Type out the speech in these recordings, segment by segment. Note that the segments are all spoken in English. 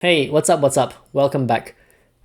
Hey, what's up? What's up? Welcome back.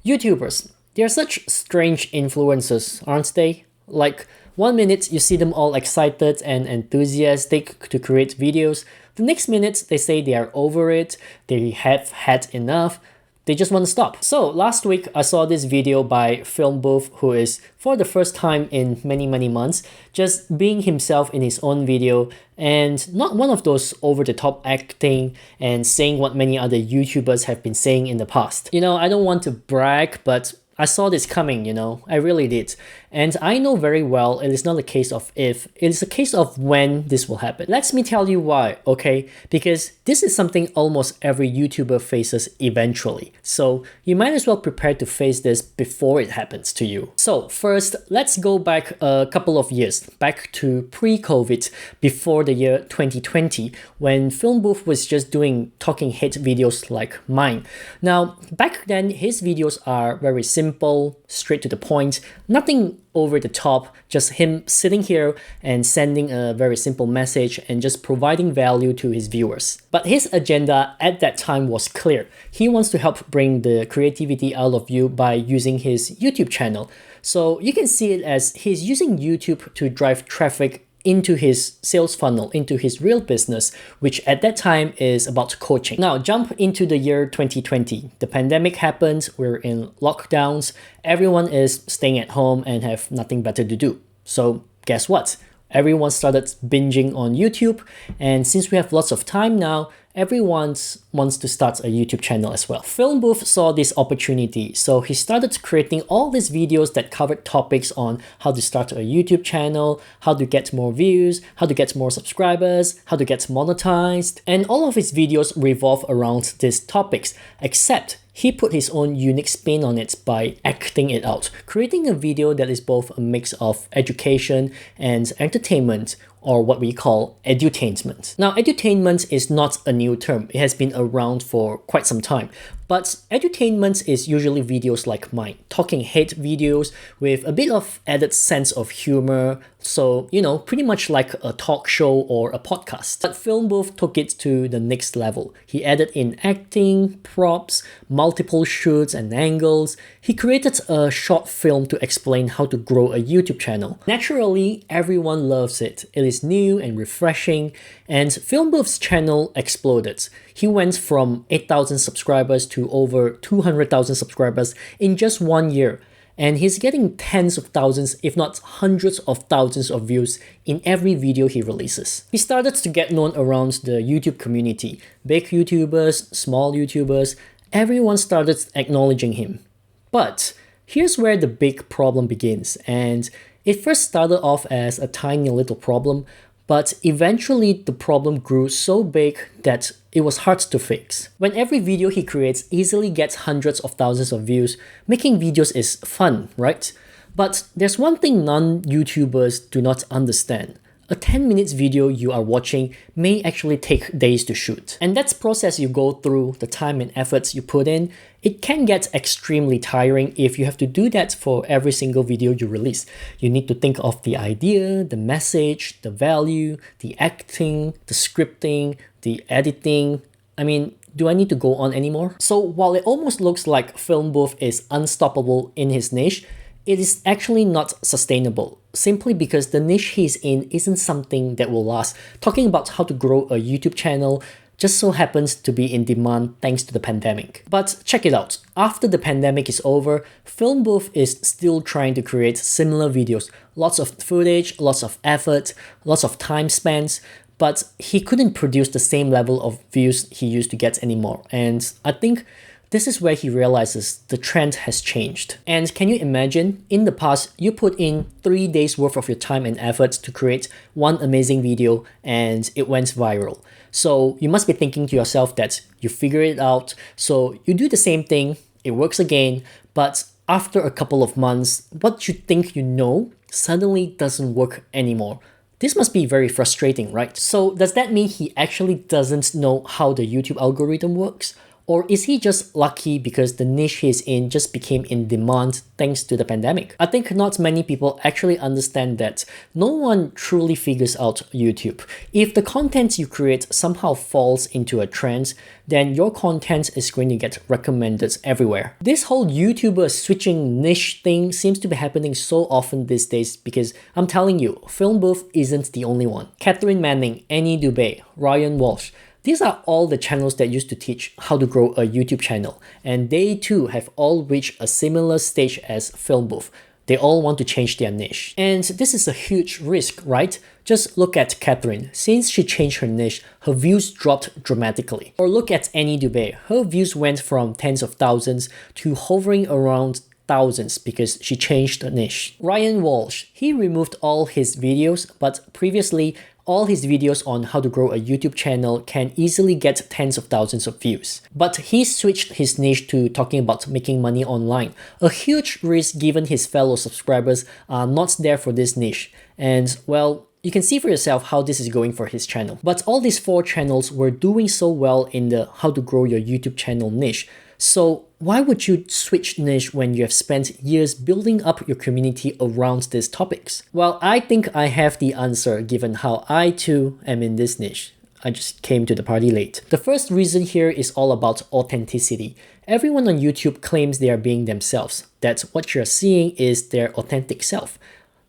YouTubers, they're such strange influencers, aren't they? Like, one minute you see them all excited and enthusiastic to create videos, the next minute they say they are over it, they have had enough, they just want to stop. So last week I saw this video by Film Booth, who is for the first time in many months just being himself in his own video and not one of those over the top acting and saying what many other YouTubers have been saying in the past. I don't want to brag, but I saw this coming. I really did. And I know very well it is not a case of if, it is a case of when this will happen. Let me tell you why, okay? Because this is something almost every YouTuber faces eventually. So you might as well prepare to face this before it happens to you. So first, let's go back a couple of years, back to pre-COVID, before the year 2020, when Film Booth was just doing talking head videos like mine. Now, back then, his videos are very simple, straight to the point, nothing over the top, just him sitting here and sending a very simple message and just providing value to his viewers. But his agenda at that time was clear. He wants to help bring the creativity out of you by using his YouTube channel. So you can see it as he's using YouTube to drive traffic into his sales funnel, into his real business, which at that time is about coaching. Now, jump into the year 2020. The pandemic happened, we're in lockdowns, everyone is staying at home and have nothing better to do. So guess what? Everyone started binging on YouTube, and since we have lots of time now, everyone wants to start a YouTube channel as well. Film Booth saw this opportunity, so he started creating all these videos that covered topics on how to start a YouTube channel, how to get more views, how to get more subscribers, how to get monetized, and all of his videos revolve around these topics, except he put his own unique spin on it by acting it out, creating a video that is both a mix of education and entertainment, or what we call edutainment. Now, edutainment is not a new term. It has been around for quite some time. But edutainment is usually videos like mine, talking head videos with a bit of added sense of humor. So, pretty much like a talk show or a podcast. But Film Booth took it to the next level. He added in acting, props, multiple shoots and angles. He created a short film to explain how to grow a YouTube channel. Naturally, everyone loves it. It is new and refreshing, and Film Booth's channel exploded. He went from 8,000 subscribers to over 200,000 subscribers in just 1 year. And he's getting tens of thousands, if not hundreds of thousands of views in every video he releases. He started to get known around the YouTube community. Big YouTubers, small YouTubers, everyone started acknowledging him. But here's where the big problem begins. And it first started off as a tiny little problem, but eventually the problem grew so big that it was hard to fix. When every video he creates easily gets hundreds of thousands of views, making videos is fun, right? But there's one thing non-YouTubers do not understand. A 10 minutes video you are watching may actually take days to shoot. And that's the process you go through, the time and efforts you put in. It can get extremely tiring if you have to do that for every single video you release. You need to think of the idea, the message, the value, the acting, the scripting, the editing. Do I need to go on anymore? So while it almost looks like Film Booth is unstoppable in his niche, it is actually not sustainable, simply because the niche he's in isn't something that will last. Talking about how to grow a YouTube channel just so happens to be in demand thanks to the pandemic. But check it out. After the pandemic is over, Film Booth is still trying to create similar videos. Lots of footage, lots of effort, lots of time spent, but he couldn't produce the same level of views he used to get anymore. And I think this is where he realizes the trend has changed. And can you imagine, in the past, you put in 3 days worth of your time and effort to create one amazing video and it went viral. So you must be thinking to yourself that you figure it out. So you do the same thing, it works again, but after a couple of months, what you think you know suddenly doesn't work anymore. This must be very frustrating, right? So does that mean he actually doesn't know how the YouTube algorithm works? Or is he just lucky because the niche he's in just became in demand thanks to the pandemic? I think not many people actually understand that no one truly figures out YouTube. If the content you create somehow falls into a trend, then your content is going to get recommended everywhere. This whole YouTuber switching niche thing seems to be happening so often these days because I'm telling you, Film Booth isn't the only one. Cathrin Manning, Dube, Ryan Walsh, these are all the channels that used to teach how to grow a YouTube channel, and they too have all reached a similar stage as Film Booth. They all want to change their niche. And this is a huge risk, right? Just look at Cathrin. Since she changed her niche, her views dropped dramatically. Or look at Annie Dube. Her views went from tens of thousands to hovering around thousands because she changed the niche. Ryan Walsh, he removed all his videos, but previously all his videos on how to grow a YouTube channel can easily get tens of thousands of views. But he switched his niche to talking about making money online. A huge risk given his fellow subscribers are not there for this niche. And well, you can see for yourself how this is going for his channel. But all these 4 channels were doing so well in the how to grow your YouTube channel niche. So why would you switch niche when you have spent years building up your community around these topics? Well, I think I have the answer given how I too am in this niche. I just came to the party late. The first reason here is all about authenticity. Everyone on YouTube claims they are being themselves, that what you're seeing is their authentic self.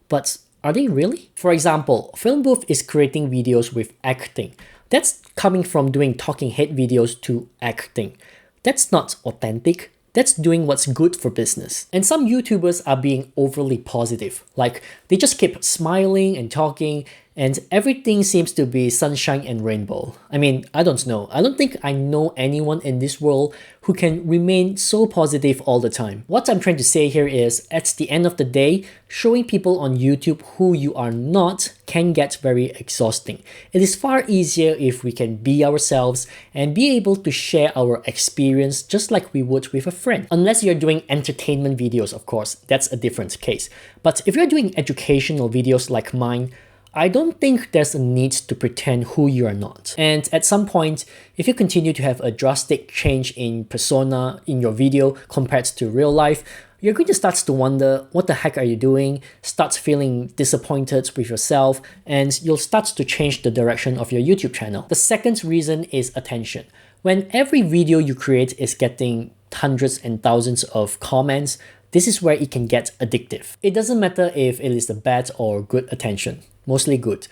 But are they really? For example, Film Booth is creating videos with acting. That's coming from doing talking head videos to acting. That's not authentic. That's doing what's good for business. And some YouTubers are being overly positive. Like, they just keep smiling and talking, and everything seems to be sunshine and rainbow. I mean, I don't know. I don't think I know anyone in this world who can remain so positive all the time. What I'm trying to say here is, at the end of the day, showing people on YouTube who you are not can get very exhausting. It is far easier if we can be ourselves and be able to share our experience just like we would with a friend. Unless you're doing entertainment videos, of course, that's a different case. But if you're doing educational videos like mine, I don't think there's a need to pretend who you are not. And at some point, if you continue to have a drastic change in persona in your video compared to real life, you're going to start to wonder, what the heck are you doing? Start feeling disappointed with yourself, and you'll start to change the direction of your YouTube channel. The second reason is attention. When every video you create is getting hundreds and thousands of comments, this is where it can get addictive. It doesn't matter if it is a bad or good attention, mostly good.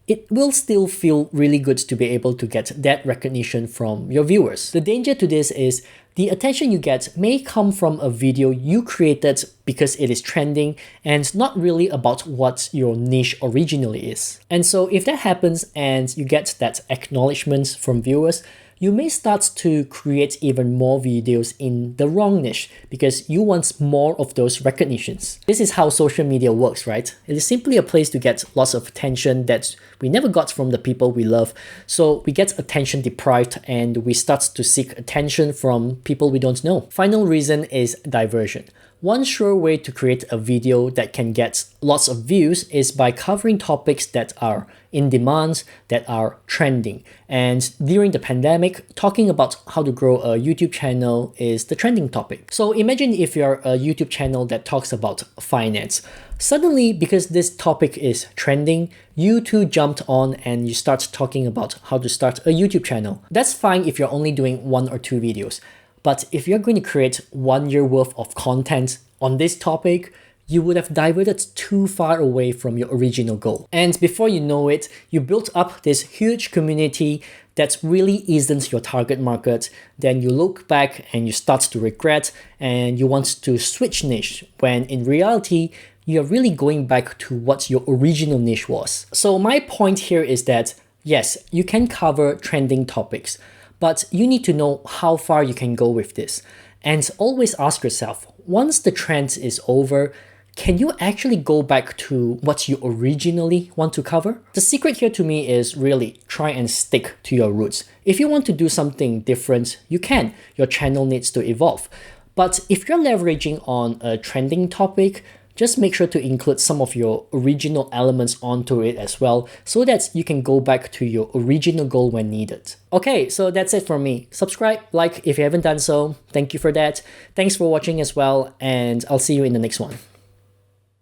It will still feel really good to be able to get that recognition from your viewers. The danger to this is the attention you get may come from a video you created because it is trending and not really about what your niche originally is. And so if that happens and you get that acknowledgement from viewers, you may start to create even more videos in the wrong niche because you want more of those recognitions. This is how social media works, right? It is simply a place to get lots of attention that we never got from the people we love. So we get attention deprived and we start to seek attention from people we don't know. Final reason is diversion. One sure way to create a video that can get lots of views is by covering topics that are in demand, that are trending. And during the pandemic, talking about how to grow a YouTube channel is the trending topic. So imagine if you're a YouTube channel that talks about finance. Suddenly, because this topic is trending, you too jumped on and you start talking about how to start a YouTube channel. That's fine if you're only doing 1 or 2 videos. But if you're going to create 1 year worth of content on this topic, you would have diverted too far away from your original goal. And before you know it, you built up this huge community that really isn't your target market. Then you look back and you start to regret and you want to switch niche when in reality, you're really going back to what your original niche was. So my point here is that yes, you can cover trending topics, but you need to know how far you can go with this. And always ask yourself, once the trend is over, can you actually go back to what you originally want to cover? The secret here to me is really try and stick to your roots. If you want to do something different, you can. Your channel needs to evolve. But if you're leveraging on a trending topic, just make sure to include some of your original elements onto it as well, so that you can go back to your original goal when needed. Okay, so that's it from me. Subscribe, like if you haven't done so. Thank you for that. Thanks for watching as well, and I'll see you in the next one.